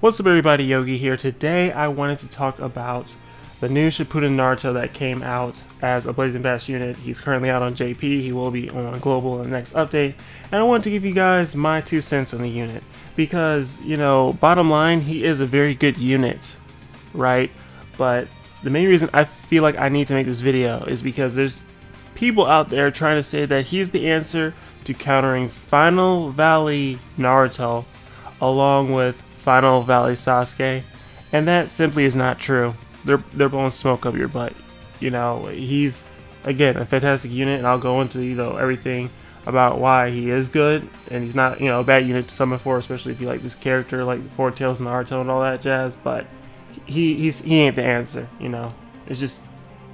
What's up everybody, Yogi here. Today I wanted to talk about the new Shippuden Naruto that came out as a Blazing Bash unit. He's currently out on JP, he will be on Global in the next update, and I wanted to give you guys my 2 cents on the unit. Because, you know, bottom line, he is a very good unit, right? But the main reason I feel like I need to make this video is because there's people out there trying to say that he's the answer to countering Final Valley Naruto along with Final Valley Sasuke, and that simply is not true. They're blowing smoke up your butt. You know, he's again a fantastic unit, and I'll go into, you know, everything about why he is good and he's not, you know, a bad unit to summon for, especially if you like this character, like Four Tails Naruto and all that jazz. But he ain't the answer. You know, it's just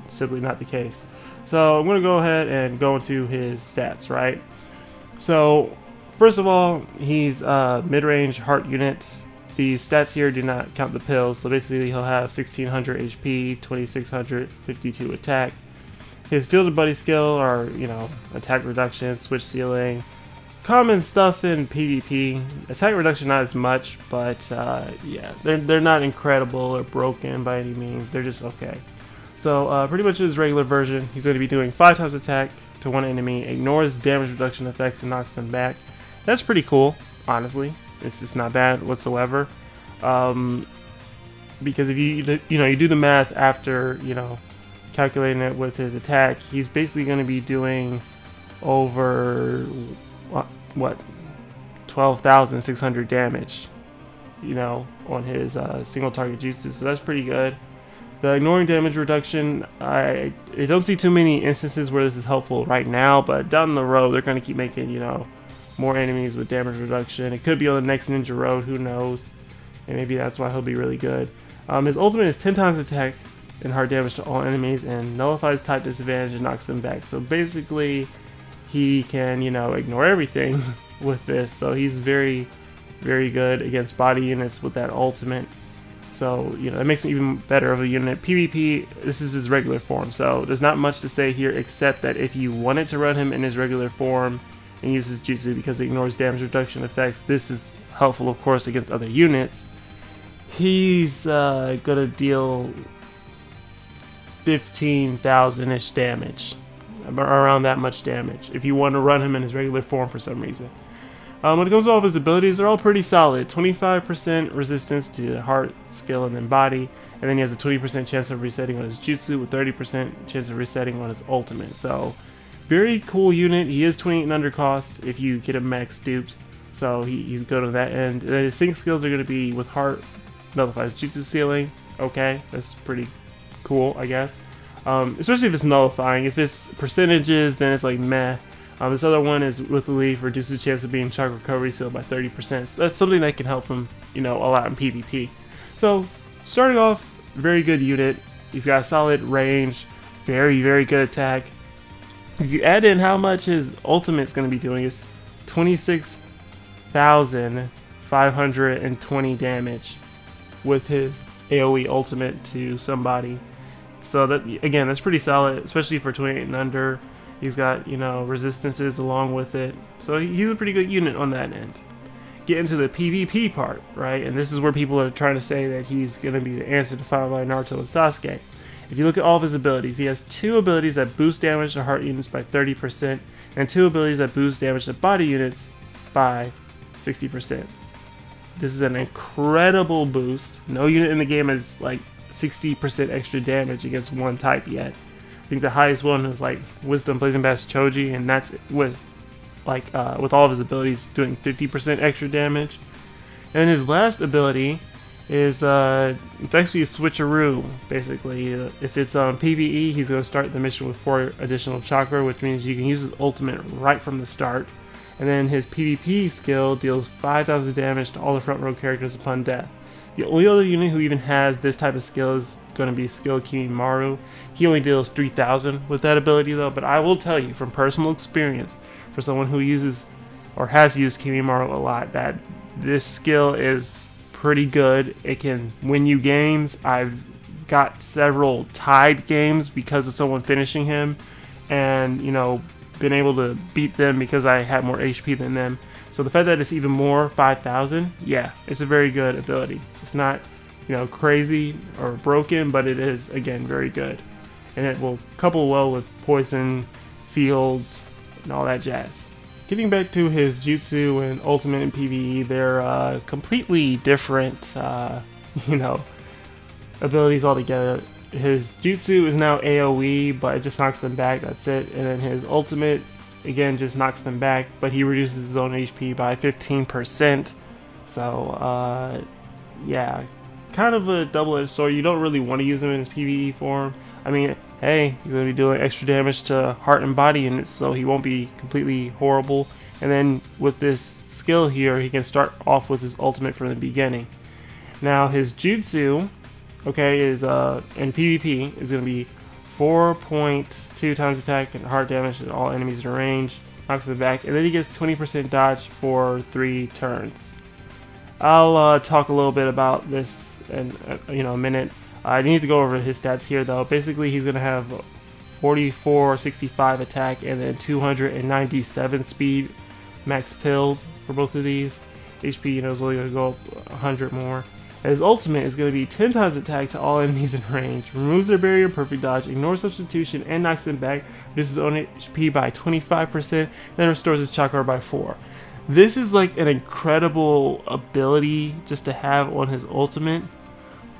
simply not the case. So I'm gonna go ahead and go into his stats, right? So first of all, he's a mid-range heart unit. The stats here do not count the pills, so basically he'll have 1600 HP, 2600, 52 attack. His fielded buddy skill are, you know, attack reduction, switch ceiling, common stuff in PvP. Attack reduction not as much, but yeah, they're not incredible or broken by any means. They're just okay. So pretty much his regular version, he's going to be doing 5 times attack to one enemy, ignores damage reduction effects and knocks them back. That's pretty cool, honestly. It's just not bad whatsoever. Because if you do the math after, you know, calculating it with his attack, he's basically going to be doing over what 12,600 damage, you know, on his single target jutsu. So that's pretty good. The ignoring damage reduction, I don't see too many instances where this is helpful right now, but down the road they're going to keep making, you know, more enemies with damage reduction. It could be on the next Ninja Road, who knows, and maybe that's why he'll be really good. His ultimate is 10 times attack and hard damage to all enemies and nullifies type disadvantage and knocks them back. So basically he can, you know, ignore everything with this, so he's very, very good against body units with that ultimate. So, you know, that makes him even better of a unit. PvP, this is his regular form, so there's not much to say here except that if you wanted to run him in his regular form and use his jutsu because it ignores damage reduction effects, this is helpful, of course, against other units. He's gonna deal 15,000-ish damage, around that much damage, if you want to run him in his regular form for some reason. When it comes to all of his abilities, they're all pretty solid. 25% resistance to heart, skill, and then body, and then he has a 20% chance of resetting on his jutsu with 30% chance of resetting on his ultimate. So very cool unit. He is 28 and under cost if you get him max duped, so he's good on that end. And then his sync skills are going to be with heart, nullifies jutsu ceiling. Okay, that's pretty cool, I guess. Especially if it's nullifying. If it's percentages, then it's like meh. This other one is with relief, reduces the chance of being shock recovery sealed by 30%. So that's something that can help him, you know, a lot in PvP. So starting off, very good unit. He's got a solid range, very, very good attack. If you add in how much his ultimate's going to be doing, it's 26,520 damage with his AoE ultimate to somebody. So that, again, that's pretty solid, especially for 28 and under. He's got, you know, resistances along with it. So he's a pretty good unit on that end. Get into the PvP part, right? And this is where people are trying to say that he's going to be the answer to Final Valley Naruto and Sasuke. If you look at all of his abilities, he has 2 abilities that boost damage to heart units by 30%, and 2 abilities that boost damage to body units by 60%. This is an incredible boost. No unit in the game has like 60% extra damage against one type yet. I think the highest one was like Wisdom Blazing Bash Choji, and that's with like with all of his abilities doing 50% extra damage. And his last ability is it's actually a switcheroo, basically. If it's on PvE, he's going to start the mission with 4 additional chakra, which means you can use his ultimate right from the start. And then his PvP skill deals 5,000 damage to all the front row characters upon death. The only other unit who even has this type of skill is going to be Skill Kimimaro. He only deals 3,000 with that ability though, but I will tell you from personal experience, for someone who uses or has used Kimimaro a lot, that this skill is pretty good. It can win you games. I've got several tied games because of someone finishing him, and, you know, been able to beat them because I had more HP than them. So the fact that it's even more, 5,000, yeah, it's a very good ability. It's not, you know, crazy or broken, but it is, again, very good. And it will couple well with poison, fields, and all that jazz. Getting back to his Jutsu and Ultimate and PvE, they're completely different, you know, abilities altogether. His Jutsu is now AoE, but it just knocks them back, that's it. And then his Ultimate, again, just knocks them back, but he reduces his own HP by 15%. So, yeah, kind of a double-edged sword. You don't really want to use him in his PvE form. I mean, hey, he's going to be doing extra damage to heart and body units, so he won't be completely horrible. And then with this skill here, he can start off with his ultimate from the beginning. Now his Jutsu, okay, is in PvP is going to be 4.2 times attack and heart damage to all enemies in range, knocks them back, and then he gets 20% dodge for 3 turns. I'll talk a little bit about this in a minute. I need to go over his stats here though. Basically, he's going to have 4465 attack and then 297 speed max pilled for both of these. HP, you know, is only going to go up 100 more. His ultimate is going to be 10 times attack to all enemies in range, removes their barrier, perfect dodge, ignores substitution, and knocks them back, reduces his own HP by 25%, then restores his chakra by 4. This is like an incredible ability just to have on his ultimate,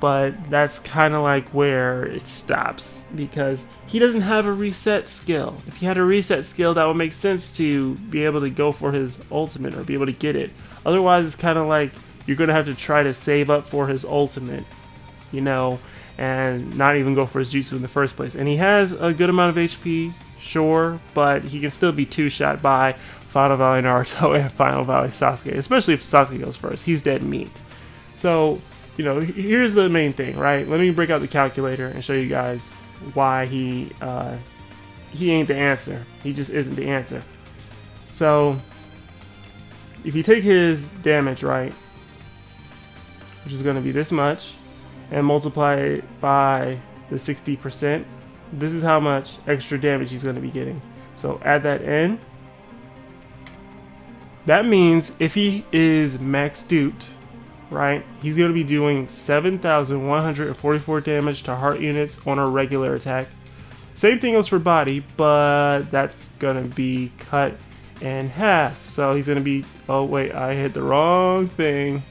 but that's kind of like where it stops, because he doesn't have a reset skill. If he had a reset skill, that would make sense to be able to go for his ultimate or be able to get it. Otherwise, it's kind of like you're going to have to try to save up for his ultimate, you know, and not even go for his Jutsu in the first place. And he has a good amount of HP, sure, but he can still be two-shot by Final Valley Naruto and Final Valley Sasuke, especially if Sasuke goes first. He's dead meat. So, you know, here's the main thing, right? Let me break out the calculator and show you guys why he ain't the answer. He just isn't the answer. So, if you take his damage, right, which is going to be this much, and multiply it by the 60%, this is how much extra damage he's going to be getting. So add that in. That means if he is max duped, right, he's going to be doing 7,144 damage to heart units on a regular attack. Same thing goes for body, but that's going to be cut in half. So he's going to be, oh wait, I hit the wrong thing.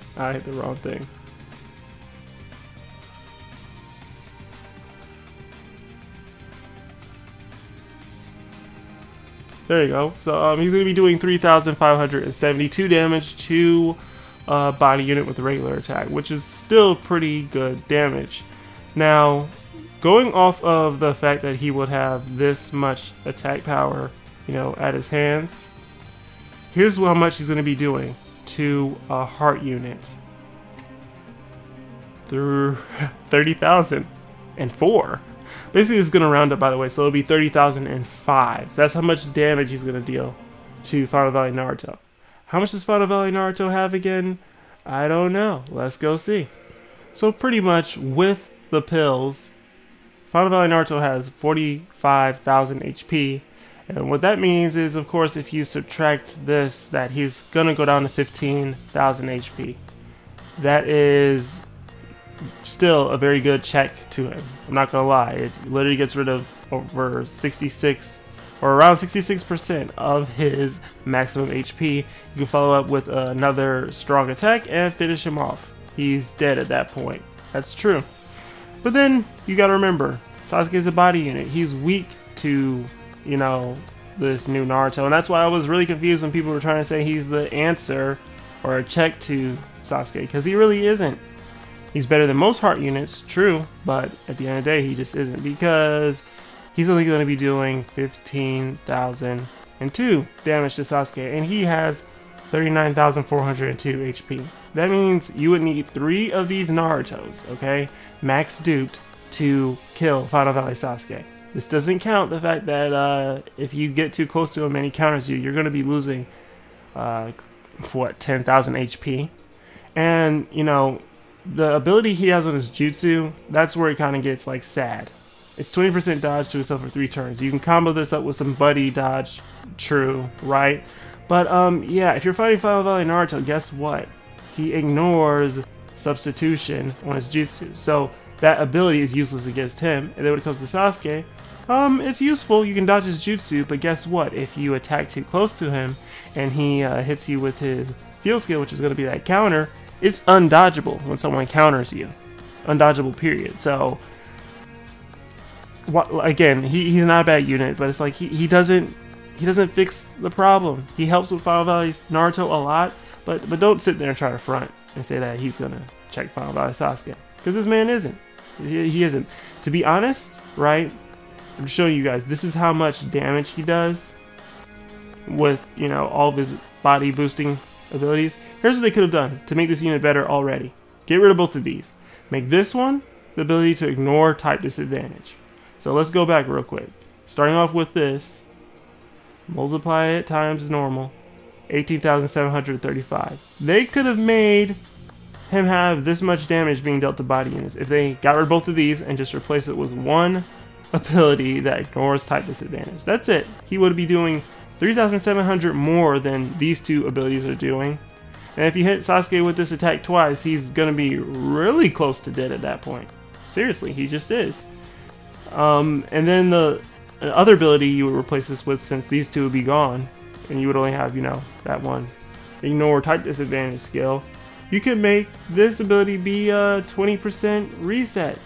There you go. So he's going to be doing 3,572 damage to a body unit with a regular attack, which is still pretty good damage. Now, going off of the fact that he would have this much attack power, you know, at his hands, here's how much he's going to be doing to a heart unit. Through 30,004. Basically, it's going to round up, by the way, so it'll be 30,005. That's how much damage he's going to deal to Final Valley Naruto. How much does Final Valley Naruto have again? I don't know. Let's go see. So pretty much with the pills, Final Valley Naruto has 45,000 HP. And what that means is, of course, if you subtract this, that he's going to go down to 15,000 HP. That is still a very good check to him. I'm not gonna lie, it literally gets rid of over 66 or around 66% of his maximum HP. You can follow up with another strong attack and finish him off. He's dead at that point. That's true. But then you gotta remember, Sasuke's a body unit. He's weak to, you know, this new Naruto, and that's why I was really confused when people were trying to say he's the answer or a check to Sasuke, because he really isn't. He's better than most heart units, true, but at the end of the day, he just isn't, because he's only going to be doing 15,002 damage to Sasuke, and he has 39,402 HP. That means you would need 3 of these Narutos, okay, max duped, to kill Final Valley Sasuke. This doesn't count the fact that if you get too close to him and he counters you, you're going to be losing, what, 10,000 HP? And, you know, the ability he has on his Jutsu, that's where it kind of gets like sad. It's 20% dodge to himself for 3 turns. You can combo this up with some buddy dodge, true, right? But yeah, if you're fighting Final Valley Naruto, guess what? He ignores substitution on his jutsu, so that ability is useless against him. And then when it comes to Sasuke, it's useful. You can dodge his jutsu, but guess what? If you attack too close to him and he hits you with his field skill, which is going to be that counter, it's undodgeable when someone counters you. Undodgeable, period. So again, he's not a bad unit, but it's like he doesn't fix the problem. He helps with Final Valley Naruto a lot, but don't sit there and try to front and say that he's gonna check Final Valley Sasuke, because this man isn't. He isn't. To be honest, right? I'm showing you guys. This is how much damage he does with, you know, all of his body boosting abilities. Here's what they could have done to make this unit better already. Get rid of both of these. Make this one the ability to ignore type disadvantage. So let's go back real quick. Starting off with this, multiply it times normal, 18,735. They could have made him have this much damage being dealt to body units if they got rid of both of these and just replace it with one ability that ignores type disadvantage. That's it. He would be doing 3,700 more than these two abilities are doing. And if you hit Sasuke with this attack twice, he's going to be really close to dead at that point. Seriously, he just is. And then the other ability you would replace this with, since these two would be gone, and you would only have, you know, that one ignore type disadvantage skill, you could make this ability be a 20% reset.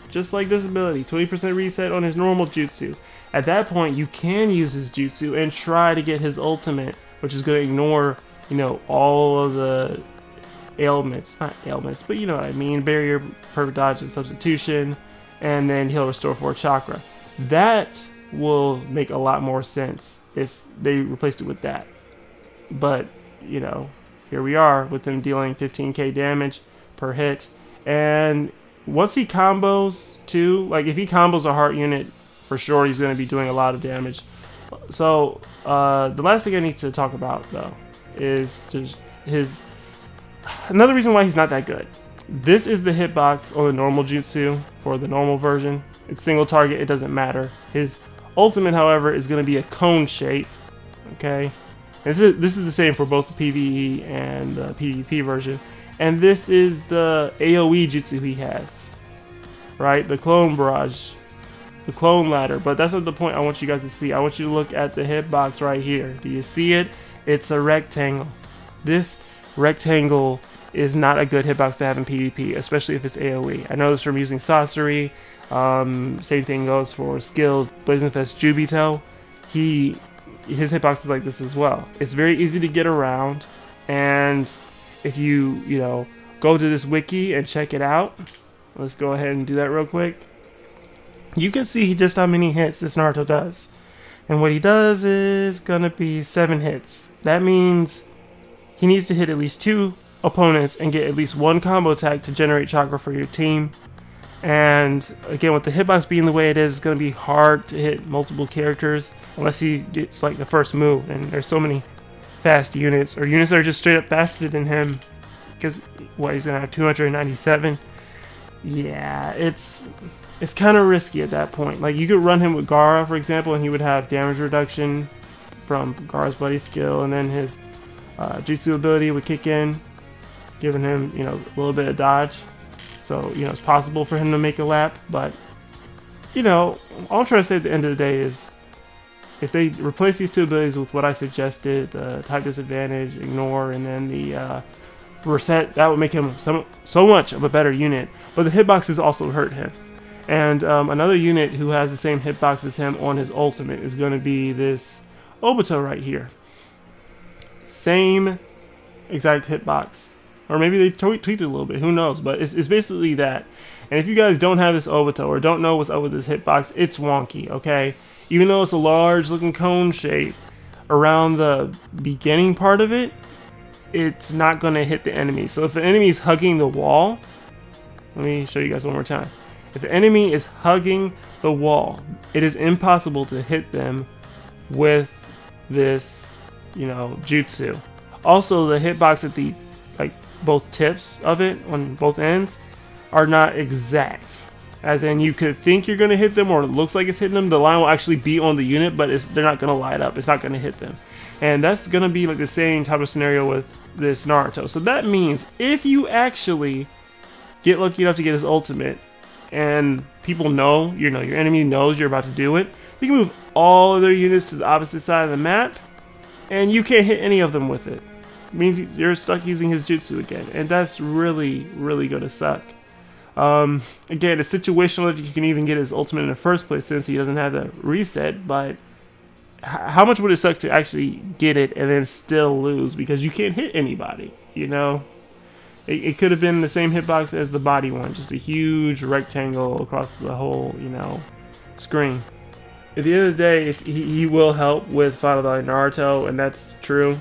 Just like this ability, 20% reset on his normal jutsu. At that point, you can use his jutsu and try to get his ultimate, which is going to ignore, you know, all of the ailments, not ailments, but you know what I mean, barrier, perfect dodge, and substitution, and then he'll restore 4 chakra. That will make a lot more sense if they replaced it with that. But, you know, here we are with him dealing 15k damage per hit, and once he combos too, like if he combos a heart unit, for sure he's going to be doing a lot of damage. So the last thing I need to talk about though is just another reason why he's not that good. This is the hitbox on the normal jutsu for the normal version. It's single target, it doesn't matter. His ultimate, however, is going to be a cone shape. Okay, and this is the same for both the PvE and the PvP version. And this is the AoE jutsu he has, right? The clone barrage, the clone ladder. But that's not the point I want you guys to see. I want you to look at the hitbox right here. Do you see it? It's a rectangle. This rectangle is not a good hitbox to have in PvP, especially if it's AoE. I know this from using sorcery. Same thing goes for skilled Blazing Fest Jubito. His hitbox is like this as well. It's very easy to get around, and if you know, go to this wiki and check it out. Let's go ahead and do that real quick. You can see just how many hits this Naruto does. And what he does is gonna be 7 hits. That means he needs to hit at least 2 opponents and get at least 1 combo attack to generate chakra for your team. And again, with the hitbox being the way it is, it's gonna be hard to hit multiple characters unless he gets like the first move. And there's so many fast units, or units that are just straight up faster than him, because what, he's gonna have 297. Yeah, it's kind of risky at that point. Like, you could run him with Gaara, for example, and he would have damage reduction from Gaara's buddy skill, and then his jutsu ability would kick in, giving him, you know, a little bit of dodge. So, you know, it's possible for him to make a lap, but, you know, all I'm trying to say at the end of the day is, if they replace these 2 abilities with what I suggested, the type disadvantage, ignore, and then the reset, that would make him so much of a better unit. But the hitboxes also hurt him. And another unit who has the same hitbox as him on his ultimate is going to be this Obito right here. Same exact hitbox. Or maybe they tweaked it a little bit, who knows, but it's basically that. And if you guys don't have this Obito or don't know what's up with this hitbox, it's wonky, okay? Even though it's a large looking cone shape, around the beginning part of it, it's not going to hit the enemy. So if the enemy is hugging the wall, let me show you guys one more time. If the enemy is hugging the wall, it is impossible to hit them with this, you know, jutsu. Also, the hitbox at the, like, both tips of it on both ends are not exact. As in, you could think you're going to hit them, or it looks like it's hitting them. The line will actually be on the unit, but they're not going to light up. It's not going to hit them. And that's gonna be like the same type of scenario with this Naruto. So that means if you actually get lucky enough to get his ultimate, and people know, your enemy knows you're about to do it, you can move all of their units to the opposite side of the map, and you can't hit any of them with it. It means you're stuck using his jutsu again, and that's really, really gonna suck. Again, it's situational that you can even get his ultimate in the first place since he doesn't have the reset, but how much would it suck to actually get it and then still lose because you can't hit anybody, you know? It could have been the same hitbox as the body one, just a huge rectangle across the whole, screen. At the end of the day, if he will help with Final Valley Naruto, and that's true.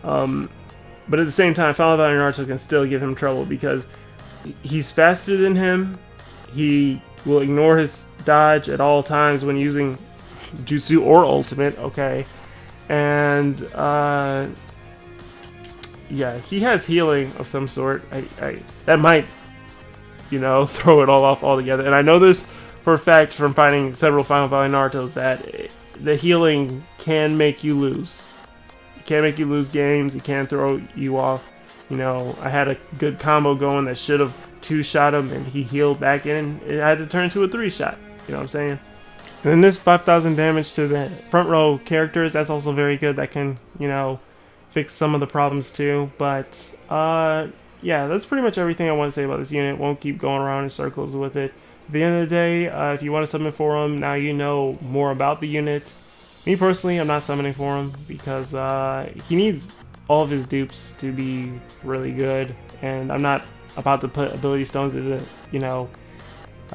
But at the same time, Final Valley Naruto can still give him trouble because he's faster than him. He will ignore his dodge at all times when using jutsu or ultimate, okay? And, yeah, he has healing of some sort. That might, throw it all off altogether. And I know this for a fact from finding several Final Valley Narutos that the healing can make you lose. It can make you lose games. It can throw you off. I had a good combo going that should have two-shot him, and he healed back in. It had to turn to a three-shot. You know what I'm saying? And then this 5,000 damage to the front row characters, that's also very good. That can, fix some of the problems too. But yeah, that's pretty much everything I want to say about this unit. Won't keep going around in circles with it. At the end of the day, if you want to summon for him, now you know more about the unit. Me personally, I'm not summoning for him because he needs all of his dupes to be really good, and I'm not about to put ability stones into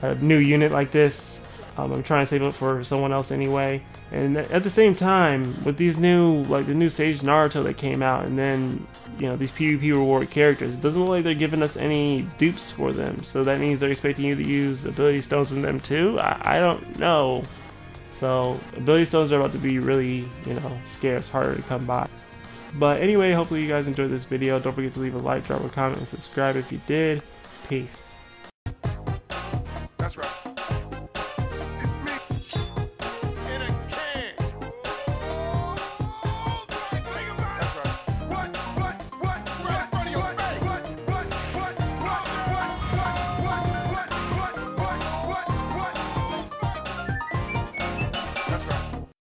a new unit like this. I'm trying to save it for someone else anyway. And at the same time, with these new, the new Sage Naruto that came out, and then, these PvP reward characters, it doesn't look like they're giving us any dupes for them. So that means they're expecting you to use ability stones in them too? I don't know. So ability stones are about to be really, scarce, harder to come by. But anyway, hopefully you guys enjoyed this video. Don't forget to leave a like, drop a comment, and subscribe if you did. Peace.